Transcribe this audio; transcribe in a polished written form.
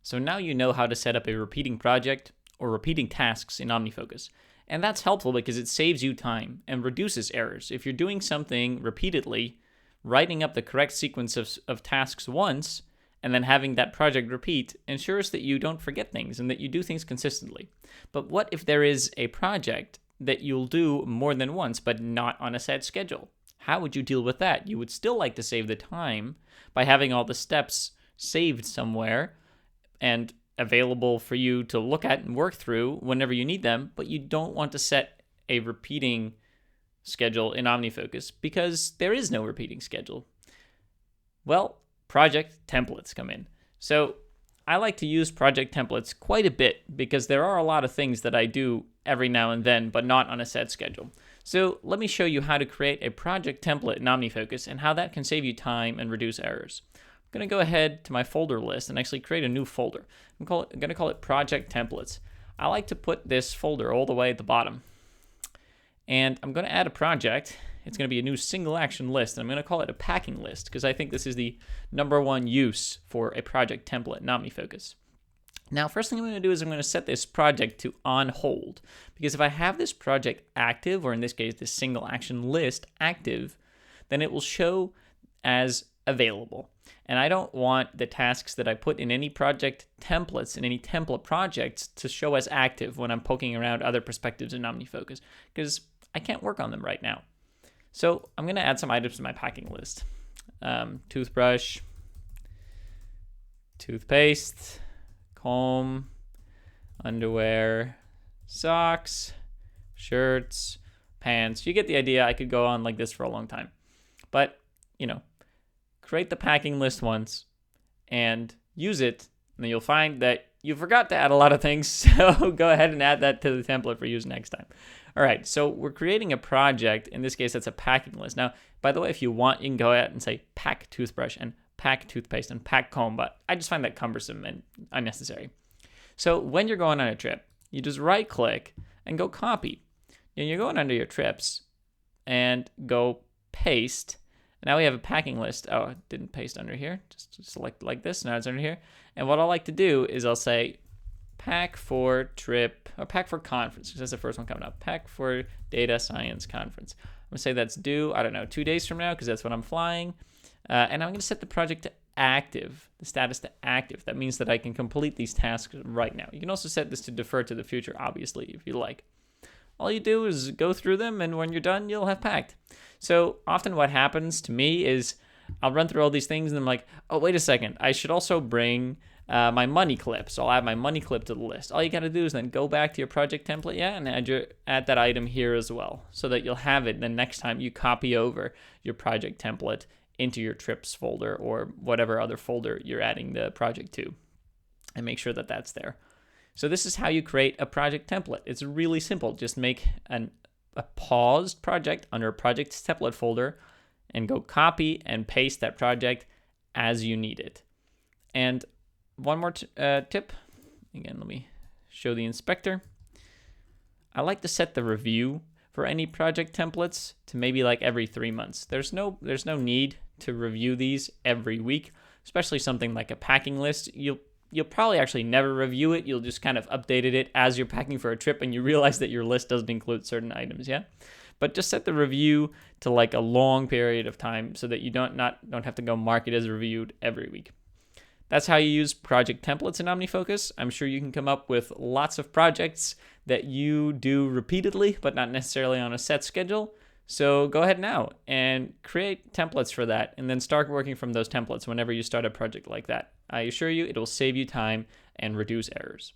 So now you know how to set up a repeating project or repeating tasks in OmniFocus. And that's helpful because it saves you time and reduces errors. If you're doing something repeatedly, writing up the correct sequence of tasks once and then having that project repeat ensures that you don't forget things and that you do things consistently. But what if there is a project that you'll do more than once but not on a set schedule? How would you deal with that? You would still like to save the time by having all the steps saved somewhere and available for you to look at and work through whenever you need them, but you don't want to set a repeating schedule in OmniFocus because there is no repeating schedule. Well, project templates come in. So I like to use project templates quite a bit because there are a lot of things that I do every now and then, but not on a set schedule. So let me show you how to create a project template in OmniFocus and how that can save you time and reduce errors. I'm going to go ahead to my folder list and actually create a new folder. I'm going to call it Project Templates. I like to put this folder all the way at the bottom. And I'm going to add a project. It's going to be a new single action list. And I'm going to call it a packing list because I think this is the #1 use for a project template in OmniFocus. Now, first thing I'm going to do is I'm going to set this project to on hold, because if I have this project active, or in this case, this single action list active, then it will show as available. And I don't want the tasks that I put in any project templates, in any template projects, to show as active when I'm poking around other perspectives in OmniFocus, because I can't work on them right now. So I'm going to add some items to my packing list. Toothbrush, toothpaste, comb, underwear, socks, shirts, pants. You get the idea. I could go on like this for a long time. But, create the packing list once and use it, and then you'll find that you forgot to add a lot of things, so go ahead and add that to the template for use next time. All right, so we're creating a project. In this case, that's a packing list. Now, by the way, if you want, you can go ahead and say pack toothbrush and pack toothpaste and pack comb, but I just find that cumbersome and unnecessary. So when you're going on a trip, you just right-click and go copy. And you're going under your trips and go paste. Now we have a packing list. Oh, it didn't paste under here. Just select like this. Now it's under here. And what I like to do is I'll say pack for trip, or pack for conference, because that's the first one coming up. Pack for data science conference. I'm going to say that's due, 2 days from now, because that's when I'm flying. And I'm going to set the project to active, the status to active. That means that I can complete these tasks right now. You can also set this to defer to the future, obviously, if you like. All you do is go through them, and when you're done, you'll have packed. So often what happens to me is I'll run through all these things, and I'm like, oh, wait a second. I should also bring my money clip. So I'll add my money clip to the list. All you got to do is then go back to your project template, and add that item here as well, so that you'll have it the next time you copy over your project template into your trips folder or whatever other folder you're adding the project to, and make sure that that's there. So this is how you create a project template. It's really simple. Just make a paused project under a project template folder and go copy and paste that project as you need it. And one more tip. Again, let me show the inspector. I like to set the review for any project templates to maybe like every 3 months. There's no need to review these every week, especially something like a packing list. You'll probably actually never review it. You'll just kind of update it as you're packing for a trip and you realize that your list doesn't include certain items, yeah? But just set the review to like a long period of time so that you don't have to go mark it as reviewed every week. That's how you use project templates in OmniFocus. I'm sure you can come up with lots of projects that you do repeatedly, but not necessarily on a set schedule. So go ahead now and create templates for that, and then start working from those templates whenever you start a project like that. I assure you it will save you time and reduce errors.